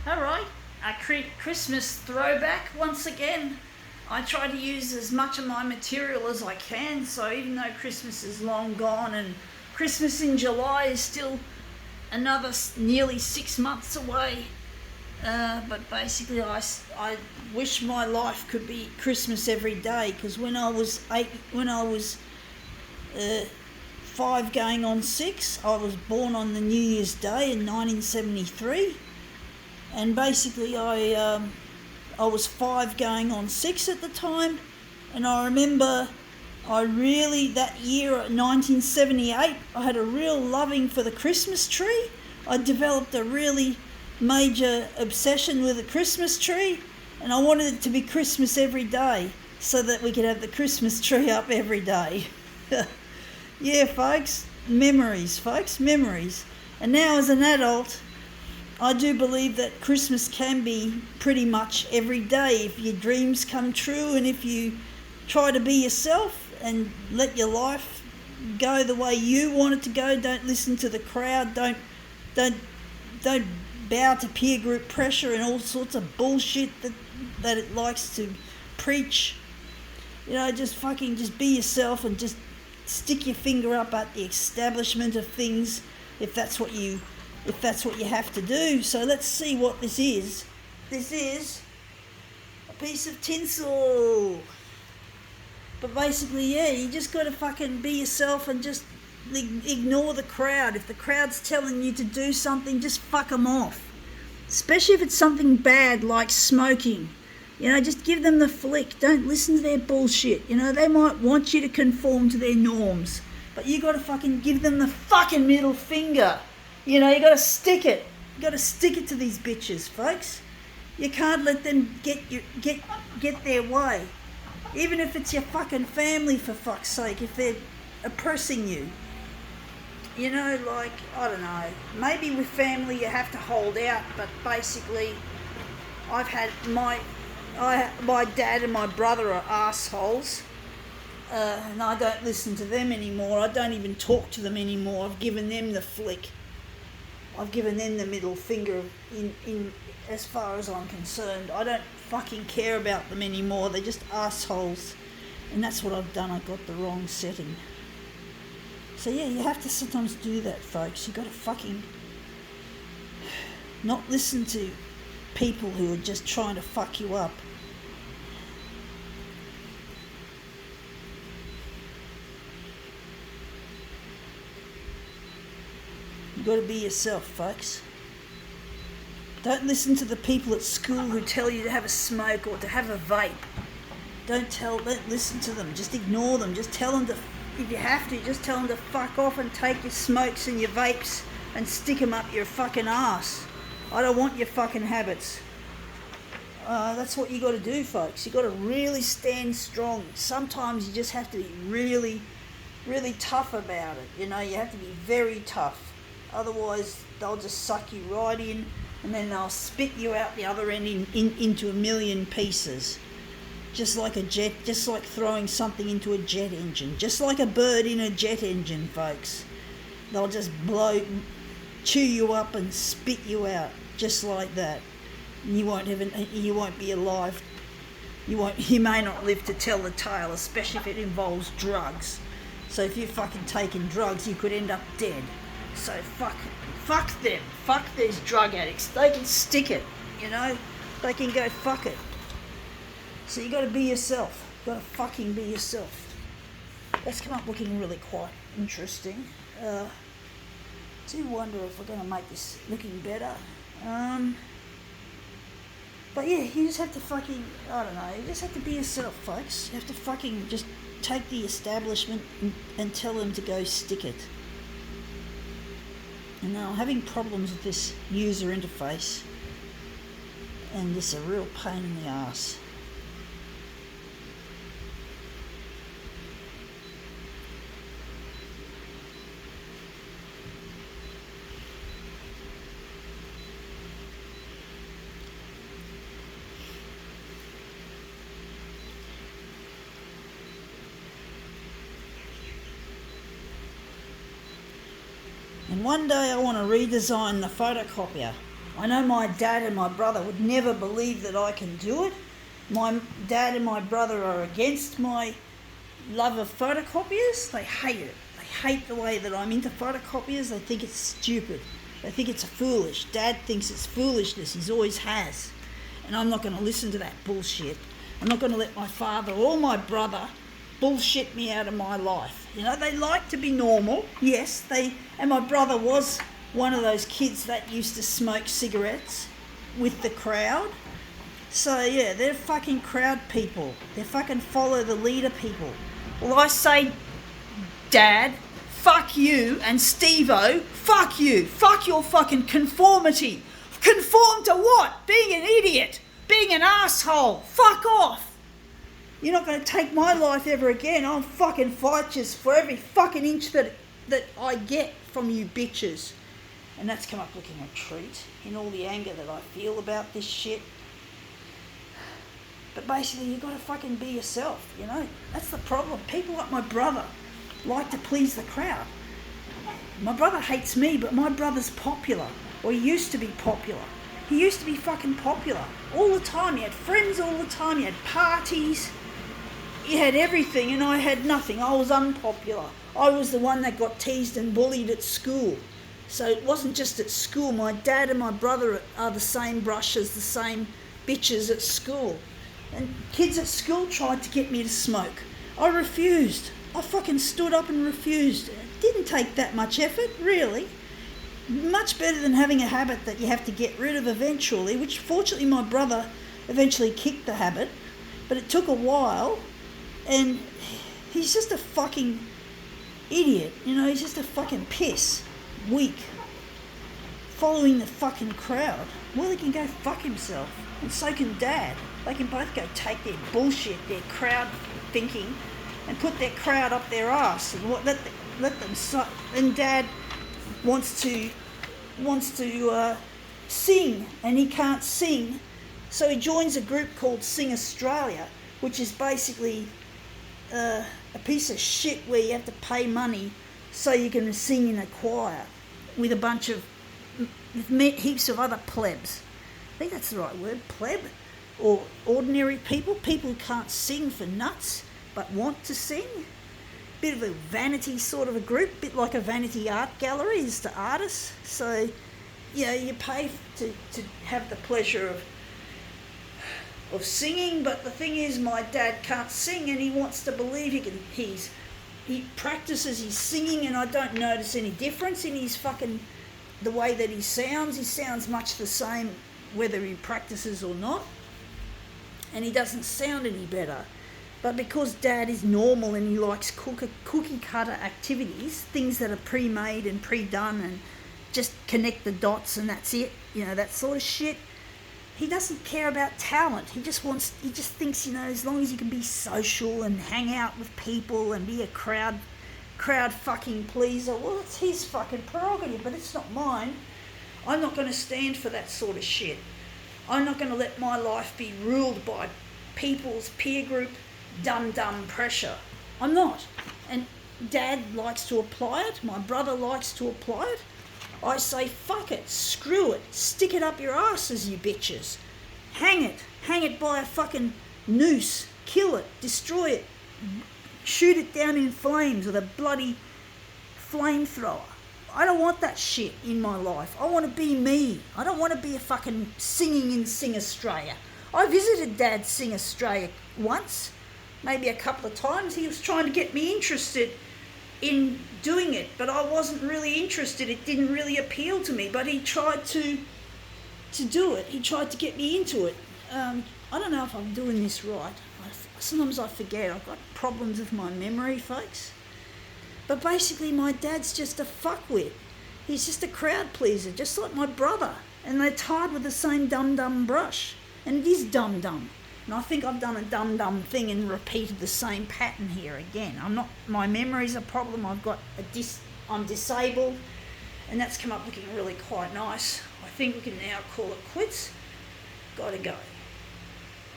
Alright, a Christmas throwback once again. I try to use as much of my material as I can, so even though Christmas is long gone and Christmas in July is still another nearly 6 months away, but basically I wish my life could be Christmas every day, because when I was 5 going on 6, I was born on the New Year's Day in 1973. And basically I was 5 going on 6 at the time, and I remember that year, 1978, I had a real loving for the Christmas tree. I developed a really major obsession with the Christmas tree, and I wanted it to be Christmas every day so that we could have the Christmas tree up every day. Yeah, folks, memories. And now as an adult, I do believe that Christmas can be pretty much every day if your dreams come true, and if you try to be yourself and let your life go the way you want it to go. Don't listen to the crowd. Don't bow to peer group pressure and all sorts of bullshit that it likes to preach. Just be yourself and just stick your finger up at the establishment of things if that's what you have to do. So let's see what this is. This is a piece of tinsel. But basically, yeah, you just got to fucking be yourself and just ignore the crowd. If the crowd's telling you to do something, just fuck them off. Especially if it's something bad like smoking. Just give them the flick. Don't listen to their bullshit. They might want you to conform to their norms, but you got to fucking give them the fucking middle finger. You got to stick it. You got to stick it to these bitches, folks. You can't let them get their way. Even if it's your fucking family, for fuck's sake, if they're oppressing you. I don't know. Maybe with family you have to hold out, but basically I've had my dad and my brother are assholes. And I don't listen to them anymore. I don't even talk to them anymore. I've given them the flick. I've given them the middle finger in as far as I'm concerned. I don't fucking care about them anymore. They're just assholes. And that's what I've done. I got the wrong setting. So yeah, you have to sometimes do that, folks. You got to fucking not listen to people who are just trying to fuck you up. You got to be yourself, folks. Don't listen to the people at school who tell you to have a smoke or to have a vape. Don't listen to them. Just ignore them. Just tell them to, if you have to, just tell them to fuck off and take your smokes and your vapes and stick them up your fucking ass. I don't want your fucking habits. That's what you got to do, folks. You got to really stand strong. Sometimes you just have to be really, really tough about it. You have to be very tough. Otherwise, they'll just suck you right in, and then they'll spit you out the other end into a million pieces. Just like throwing something into a jet engine. Just like a bird in a jet engine, folks. They'll just chew you up and spit you out, just like that. And you won't be alive. You may not live to tell the tale, especially if it involves drugs. So if you're fucking taking drugs, you could end up dead. So fuck them. Fuck these drug addicts. They can stick it, They can go fuck it. So you got to be yourself. You got to fucking be yourself. That's come up looking really quite interesting. Do wonder if we're going to make this looking better. But yeah, you just have to fucking, I don't know, you just have to be yourself, folks. You have to fucking just take the establishment and tell them to go stick it. And now I'm having problems with this user interface, and it's a real pain in the ass. And one day I want to redesign the photocopier. I know my dad and my brother would never believe that I can do it. My dad and my brother are against my love of photocopiers. They hate it. They hate the way that I'm into photocopiers. They think it's stupid. They think it's foolish. Dad thinks it's foolishness. He always has. And I'm not going to listen to that bullshit. I'm not going to let my father or my brother bullshit me out of my life. You know, they like to be normal. Yes, and my brother was one of those kids that used to smoke cigarettes with the crowd. So yeah, they're fucking crowd people. They're fucking follow the leader people. Well, I say, Dad, fuck you, and Steve-O, fuck you. Fuck your fucking conformity. Conform to what? Being an idiot. Being an asshole. Fuck off. You're not going to take my life ever again. I'll fucking fight you for every fucking inch that I get from you bitches. And that's come up looking a treat in all the anger that I feel about this shit. But basically, you've got to fucking be yourself, you know? That's the problem. People like my brother like to please the crowd. My brother hates me, but my brother's popular. Or he used to be popular. He used to be fucking popular all the time. He had friends all the time. He had parties. He had everything, and I had nothing. I was unpopular. I was the one that got teased and bullied at school. So it wasn't just at school. My dad and my brother are the same brush as the same bitches at school. And kids at school tried to get me to smoke. I refused. I fucking stood up and refused. It didn't take that much effort, really. Much better than having a habit that you have to get rid of eventually, which fortunately my brother eventually kicked the habit. But it took a while, and he's just a fucking idiot, you know, he's just a fucking piss. Weak. Following the fucking crowd. Well, he can go fuck himself. And so can Dad. They can both go take their bullshit, their crowd thinking, and put their crowd up their ass and let them suck. And Dad wants to sing, and he can't sing, so he joins a group called Sing Australia, which is basically a piece of shit where you have to pay money so you can sing in a choir with a bunch of heaps of other plebs. I think that's the right word, pleb, or ordinary people who can't sing for nuts but want to sing. Bit of a vanity sort of a group, bit like a vanity art gallery is to artists. So, you know, you pay to have the pleasure of singing, but the thing is, my dad can't sing, and he wants to believe he can. He practices his singing, and I don't notice any difference in his fucking the way that he sounds. He sounds much the same whether he practices or not, and he doesn't sound any better. But because Dad is normal and he likes cookie cutter activities, things that are pre-made and pre-done and just connect the dots and that's it, you know, that sort of shit, he doesn't care about talent. He just thinks, you know, as long as he can be social and hang out with people and be a crowd fucking pleaser, well, it's his fucking prerogative, but it's not mine. I'm not going to stand for that sort of shit. I'm not going to let my life be ruled by people's peer group dumb pressure. I'm not. And Dad likes to apply it. My brother likes to apply it. I say, fuck it, screw it, stick it up your asses, you bitches. Hang it by a fucking noose, kill it, destroy it, shoot it down in flames with a bloody flamethrower. I don't want that shit in my life. I want to be me. I don't want to be a fucking singing in Sing Australia. I visited Dad's Sing Australia once, maybe a couple of times. He was trying to get me interested in doing it, but I wasn't really interested. It didn't really appeal to me, but he tried to do it. He tried to get me into it. I don't know if I'm doing this right. Sometimes I forget. I've got problems with my memory, folks. But basically, my dad's just a fuckwit. He's just a crowd pleaser, just like my brother. And they're tied with the same dumb brush. And it is dumb. And I think I've done a dumb thing and repeated the same pattern here again. My memory's a problem. I'm disabled, and that's come up looking really quite nice. I think we can now call it quits. Gotta go.